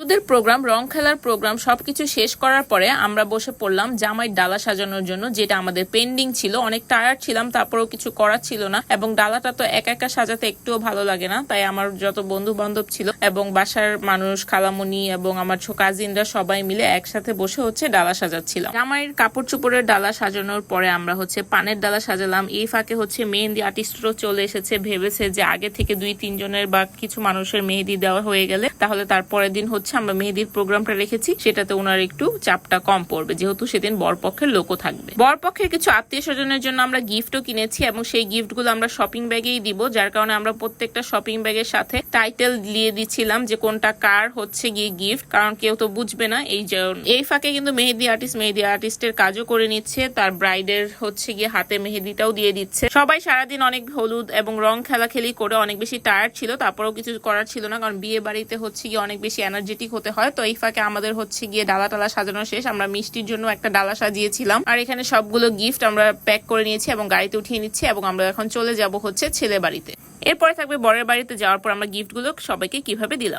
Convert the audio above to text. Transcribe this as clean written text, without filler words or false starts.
ওদের প্রোগ্রাম, রং খেলার প্রোগ্রাম সবকিছু শেষ করার পরে আমরা বসে পড়লাম জামাইয়ের ডালা সাজানোর জন্য, যেটা আমাদের পেন্ডিং ছিল। অনেক টায়ার্ড ছিলাম, তারপরেও কিছু করার ছিল না। এবং ডালাটা তো একা একা সাজাতে একটুও ভালো লাগে না, তাই আমার যত বন্ধু বান্ধব ছিল এবং বাসার মানুষ, খালামুনি এবং আমার কাজিনরা সবাই মিলে একসাথে বসে ডালা সাজাচ্ছিলাম। জামাইয়ের কাপড় চোপড়ের ডালা সাজানোর পরে আমরা পানের ডালা সাজালাম। এই ফাঁকে মেহেন্দি আর্টিস্টও চলে এসেছে। ভেবেছে যে আগে থেকে 2-3 জনের বা কিছু মানুষের মেহেদি দেওয়া হয়ে গেলে তাহলে তারপরের দিন আমরা মেহেদির প্রোগ্রামটা রেখেছি, সেটাতে ওনার একটু চাপটা কম পড়বে, যেহেতু সেদিন বরপক্ষের লোকও থাকবে। বরপক্ষের কিছু আত্মীয় স্বজনের জন্য আমরা গিফটও কিনেছি এবং সেই গিফটগুলো আমরা শপিং ব্যাগেই দিব, যার কারণে আমরা প্রত্যেকটা শপিং ব্যাগের সাথে টাইটেল দিয়ে দিচ্ছিলাম যে কোনটা কার গিয়ে গিফট, কারণ কেউ তো বুঝবে না। এই ফাঁকে কিন্তু মেহেদি আর্টিস্টের কাজও করে নিচ্ছে, তার ব্রাইডের গিয়ে হাতে মেহেদিটাও দিয়ে দিচ্ছে। সবাই সারাদিন অনেক হলুদ এবং রং খেলাখেলি করে অনেক বেশি টায়ার্ড ছিল, তারপরেও কিছু করার ছিল না, কারণ বিয়ে বাড়িতে গিয়ে অনেক বেশি এনার্জেটিক হতে হয়। তো এই ফাঁকে আমাদের গিয়ে ডালা টালা সাজানো শেষ। আমরা মিষ্টির জন্য একটা ডালা সাজিয়েছিলাম, আর এখানে সবগুলো গিফট আমরা প্যাক করে নিয়েছি এবং গাড়িতে উঠিয়ে নিচ্ছি এবং আমরা এখন চলে যাব ছেলে বাড়িতে। এরপরে থাকবে বরের বাড়িতে যাওয়ার পর আমরা গিফটগুলো সবাইকে কিভাবে দিলাম।